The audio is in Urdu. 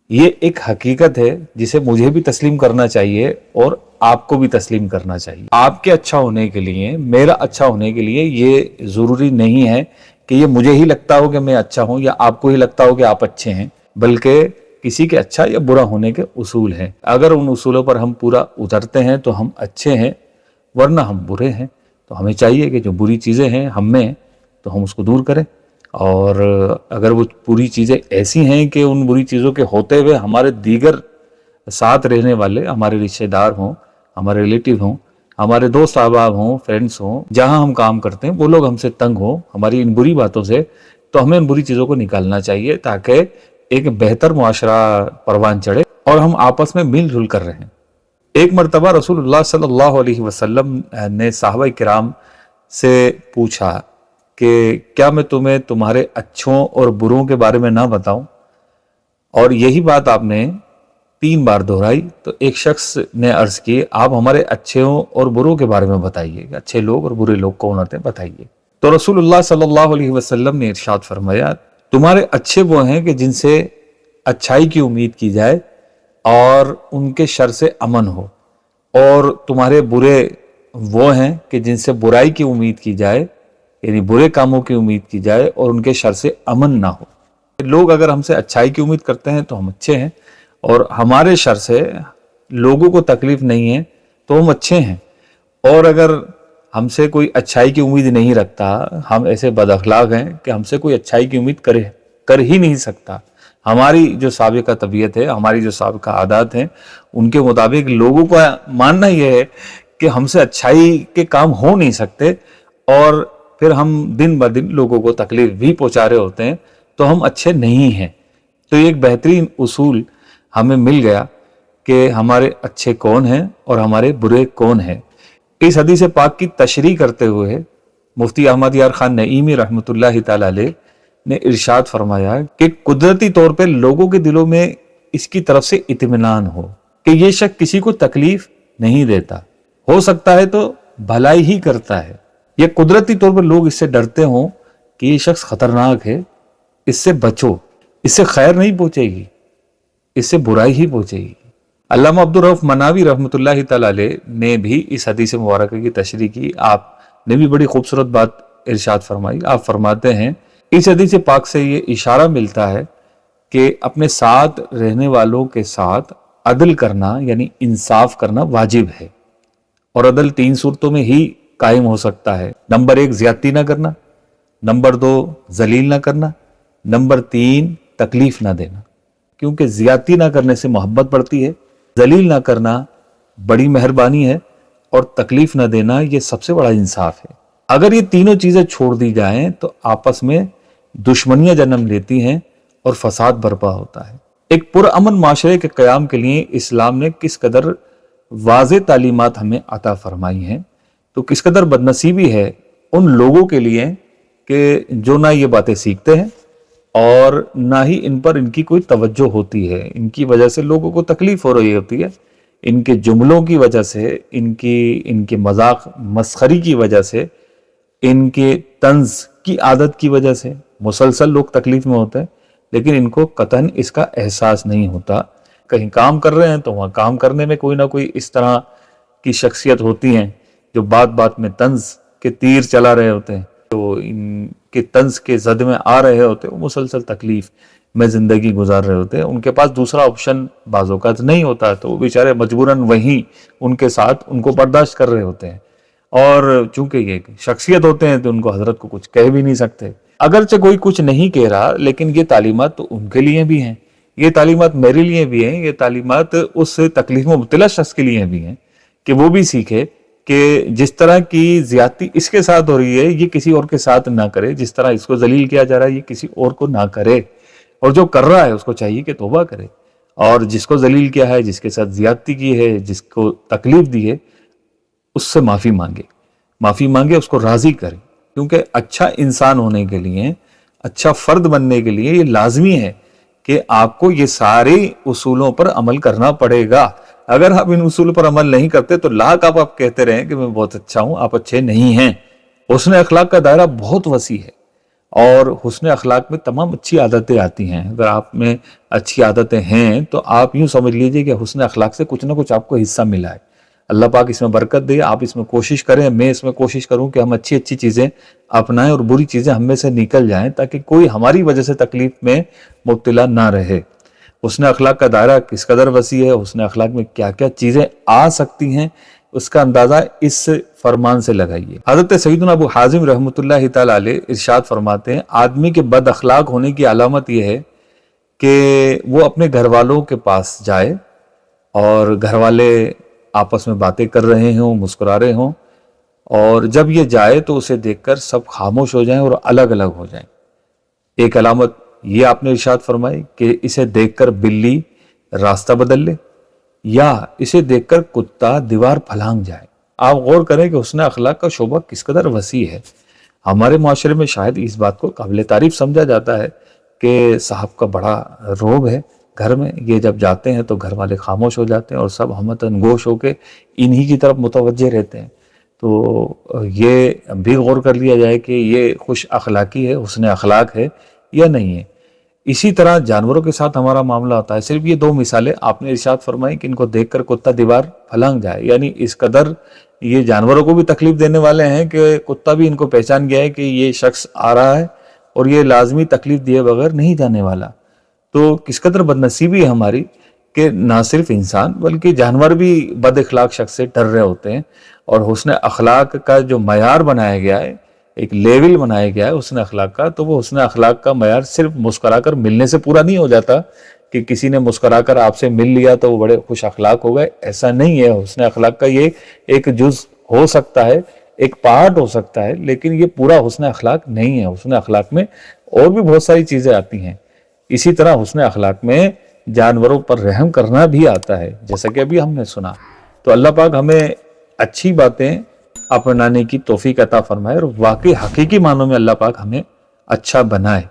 یہ ایک حقیقت ہے جسے مجھے بھی تسلیم کرنا چاہیے اور آپ کو بھی تسلیم کرنا چاہیے۔ آپ کے اچھا ہونے کے لیے، میرا اچھا ہونے کے لیے یہ ضروری نہیں ہے کہ یہ مجھے ہی لگتا ہو کہ میں اچھا ہوں یا آپ کو ہی لگتا ہو کہ آپ اچھے ہیں، بلکہ کسی کے اچھا یا برا ہونے کے اصول ہیں۔ اگر ان اصولوں پر ہم پورا اترتے ہیں تو ہم اچھے ہیں، ورنہ ہم برے ہیں۔ تو ہمیں چاہیے کہ جو بری چیزیں ہیں ہم میں تو ہم اس کو دور کریں، اور اگر وہ بری چیزیں ایسی ہیں کہ ان بری چیزوں کے ہوتے ہوئے ہمارے دیگر ساتھ رہنے والے، ہمارے رشتہ دار ہوں، ہمارے ریلیٹیو ہوں، ہمارے دوست احباب ہوں، فرینڈس ہوں، جہاں ہم کام کرتے ہیں، وہ لوگ ہم سے تنگ ہوں ہماری ان بری باتوں سے، تو ہمیں ان بری چیزوں کو نکالنا چاہیے تاکہ ایک بہتر معاشرہ پروان چڑھے اور ہم آپس میں مل جل کر رہیں۔ ایک مرتبہ رسول اللہ صلی اللہ علیہ وسلم نے صحابہ کرام سے پوچھا کہ کیا میں تمہیں تمہارے اچھوں اور بروں کے بارے میں نہ بتاؤں؟ اور یہی بات آپ نے 3 بار دہرائی۔ تو ایک شخص نے عرض کی، آپ ہمارے اچھوں اور بروں کے بارے میں بتائیے، اچھے لوگ اور برے لوگ کون ہوتے ہیں بتائیے۔ تو رسول اللہ صلی اللہ علیہ وسلم نے ارشاد فرمایا، تمہارے اچھے وہ ہیں کہ جن سے اچھائی کی امید کی جائے اور ان کے شر سے امن ہو، اور تمہارے برے وہ ہیں کہ جن سے برائی کی امید کی جائے، یعنی برے کاموں کی امید کی جائے اور ان کے شر سے امن نہ ہو۔ لوگ اگر ہم سے اچھائی کی امید کرتے ہیں تو ہم اچھے ہیں، اور ہمارے شر سے لوگوں کو تکلیف نہیں ہے تو ہم اچھے ہیں۔ اور اگر ہم سے کوئی اچھائی کی امید نہیں رکھتا، ہم ایسے بد اخلاق ہیں کہ ہم سے کوئی اچھائی کی امید کر ہی نہیں سکتا۔ ہماری جو سابقہ طبیعت ہے، ہماری جو سابقہ عادات ہیں، ان کے مطابق لوگوں کا ماننا یہ ہے کہ ہم سے اچھائی کے کام ہو نہیں سکتے، اور پھر ہم دن بدن لوگوں کو تکلیف بھی پہنچا رہے ہوتے ہیں، تو ہم اچھے نہیں ہیں۔ تو یہ ایک بہترین اصول ہمیں مل گیا کہ ہمارے اچھے کون ہیں اور ہمارے برے کون ہیں۔ اس حدیث پاک کی تشریح کرتے ہوئے مفتی احمد یار خان نعیمی رحمۃ اللہ تعالی علیہ نے ارشاد فرمایا کہ قدرتی طور پہ لوگوں کے دلوں میں اس کی طرف سے اطمینان ہو کہ یہ شخص کسی کو تکلیف نہیں دیتا، ہو سکتا ہے تو بھلائی ہی کرتا ہے۔ یہ قدرتی طور پر لوگ اس سے ڈرتے ہوں کہ یہ شخص خطرناک ہے، اس سے بچو، اس سے خیر نہیں پہنچے گی، اس سے برائی ہی پہنچے گی۔ علامہ عبدالرؤف مناوی رحمۃ اللہ تعالی علیہ نے بھی اس حدیث مبارکہ کی تشریح کی۔ آپ نے بھی بڑی خوبصورت بات ارشاد فرمائی۔ آپ فرماتے ہیں، اس حدیث پاک سے یہ اشارہ ملتا ہے کہ اپنے ساتھ رہنے والوں کے ساتھ عدل کرنا یعنی انصاف کرنا واجب ہے، اور عدل 3 صورتوں میں ہی قائم ہو سکتا ہے۔ نمبر 1 زیادتی نہ کرنا، نمبر 2 ذلیل نہ کرنا، نمبر 3 تکلیف نہ دینا، کیونکہ زیادتی نہ کرنے سے محبت بڑھتی ہے، ذلیل نہ کرنا بڑی مہربانی ہے، اور تکلیف نہ دینا یہ سب سے بڑا انصاف ہے۔ اگر یہ تینوں چیزیں چھوڑ دی جائیں تو آپس میں دشمنیاں جنم لیتی ہیں اور فساد برپا ہوتا ہے۔ ایک پرامن معاشرے کے قیام کے لیے اسلام نے کس قدر واضح تعلیمات ہمیں عطا فرمائی ہیں، تو کس قدر بدنصیبی ہے ان لوگوں کے لیے کہ جو نہ یہ باتیں سیکھتے ہیں اور نہ ہی ان پر ان کی کوئی توجہ ہوتی ہے۔ ان کی وجہ سے لوگوں کو تکلیف ہو رہی ہوتی ہے، ان کے جملوں کی وجہ سے، ان کے مذاق مسخری کی وجہ سے، ان کے طنز کی عادت کی وجہ سے مسلسل لوگ تکلیف میں ہوتے ہیں، لیکن ان کو قطعاً اس کا احساس نہیں ہوتا۔ کہیں کام کر رہے ہیں تو وہاں کام کرنے میں کوئی نہ کوئی اس طرح کی شخصیت ہوتی ہیں جو بات بات میں طنز کے تیر چلا رہے ہوتے ہیں، تو ان کے طنز کے زد میں آ رہے ہوتے ہیں، وہ مسلسل تکلیف میں زندگی گزار رہے ہوتے ہیں۔ ان کے پاس دوسرا آپشن بعض اوقات نہیں ہوتا، تو وہ بیچارے مجبوراً وہیں ان کے ساتھ ان کو برداشت کر رہے ہوتے ہیں، اور چونکہ یہ شخصیت ہوتے ہیں تو ان کو حضرت کو کچھ کہہ بھی نہیں سکتے۔ اگرچہ کوئی کچھ نہیں کہہ رہا، لیکن یہ تعلیمات تو ان کے لیے بھی ہیں، یہ تعلیمات میرے لیے بھی ہیں، یہ تعلیمات اس تکلیف میں مبتلا شخص کے لیے بھی ہیں کہ وہ بھی سیکھے کہ جس طرح کی زیادتی اس کے ساتھ ہو رہی ہے یہ کسی اور کے ساتھ نہ کرے، جس طرح اس کو ذلیل کیا جا رہا ہے یہ کسی اور کو نہ کرے، اور جو کر رہا ہے اس کو چاہیے کہ توبہ کرے، اور جس کو ذلیل کیا ہے، جس کے ساتھ زیادتی کی ہے، جس کو تکلیف دی ہے، اس سے معافی مانگے، اس کو راضی کرے، کیونکہ اچھا انسان ہونے کے لیے، اچھا فرد بننے کے لیے یہ لازمی ہے کہ آپ کو یہ سارے اصولوں پر عمل کرنا پڑے گا۔ اگر آپ ان اصولوں پر عمل نہیں کرتے تو لاکھ آپ کہتے رہیں کہ میں بہت اچھا ہوں، آپ اچھے نہیں ہیں۔ حسن اخلاق کا دائرہ بہت وسیع ہے، اور حسن اخلاق میں تمام اچھی عادتیں آتی ہیں. اگر آپ میں اچھی عادتیں ہیں تو آپ یوں سمجھ لیجئے کہ حسن اخلاق سے کچھ نہ کچھ آپ کو حصہ ملا ہے. اللہ پاک اس میں برکت دے. آپ اس میں کوشش کریں, میں اس میں کوشش کروں کہ ہم اچھی اچھی چیزیں اپنائیں اور بری چیزیں ہم میں سے نکل جائیں, تاکہ کوئی ہماری وجہ سے تکلیف میں مبتلا نہ رہے. حسن اخلاق کا دائرہ کس قدر وسیع ہے, حسن اخلاق میں کیا کیا چیزیں آ سکتی ہیں, اس کا اندازہ اس فرمان سے لگائیے. حضرت سیدنا ابو حازم رحمۃ اللہ تعالی علیہ ارشاد فرماتے ہیں, آدمی کے بد اخلاق ہونے کی علامت یہ ہے کہ وہ اپنے گھر والوں کے پاس جائے اور گھر والے آپس میں باتیں کر رہے ہوں, مسکرا رہے ہوں, اور جب یہ جائے تو اسے دیکھ کر سب خاموش ہو جائیں اور الگ الگ ہو جائیں. ایک علامت یہ آپ نے ارشاد فرمائی کہ اسے دیکھ کر بلی راستہ بدل لے, یا اسے دیکھ کر کتا دیوار پھلانگ جائے. آپ غور کریں کہ حسن اخلاق کا شعبہ کس قدر وسیع ہے. ہمارے معاشرے میں شاید اس بات کو قابل تعریف سمجھا جاتا ہے کہ صاحب کا بڑا روب ہے گھر میں, یہ جب جاتے ہیں تو گھر والے خاموش ہو جاتے ہیں اور سب ہمتاً گوش ہو کے انہی کی طرف متوجہ رہتے ہیں. تو یہ بھی غور کر لیا جائے کہ یہ خوش اخلاقی ہے, حسن اخلاق ہے یا نہیں ہے. اسی طرح جانوروں کے ساتھ ہمارا معاملہ ہوتا ہے. صرف یہ دو مثالیں آپ نے ارشاد فرمائی کہ ان کو دیکھ کر کتا دیوار پھلانگ جائے, یعنی اس قدر یہ جانوروں کو بھی تکلیف دینے والے ہیں کہ کتا بھی ان کو پہچان گیا ہے کہ یہ شخص آ رہا ہے اور یہ لازمی تکلیف دیے بغیر نہیں جانے والا. تو کس قدر بد نصیبی ہے ہماری کہ نہ صرف انسان بلکہ جانور بھی بد اخلاق شخص سے ڈر رہے ہوتے ہیں. اور حسن اخلاق کا جو معیار بنایا گیا ہے, ایک لیول بنایا گیا ہے حسن اخلاق کا, تو وہ حسن اخلاق کا معیار صرف مسکرا کر ملنے سے پورا نہیں ہو جاتا کہ کسی نے مسکرا کر آپ سے مل لیا تو وہ بڑے خوش اخلاق ہو گئے. ایسا نہیں ہے. حسن اخلاق کا یہ ایک جز ہو سکتا ہے, ایک پارٹ ہو سکتا ہے, لیکن یہ پورا حسن اخلاق نہیں ہے. حسن اخلاق میں اور بھی بہت ساری چیزیں آتی ہیں. اسی طرح حسن اخلاق میں جانوروں پر رحم کرنا بھی آتا ہے, جیسا کہ ابھی ہم نے سنا. تو اللہ پاک ہمیں اچھی باتیں اپنانے کی توفیق عطا فرمائے اور واقعی حقیقی معنوں میں اللہ پاک ہمیں اچھا بنائے.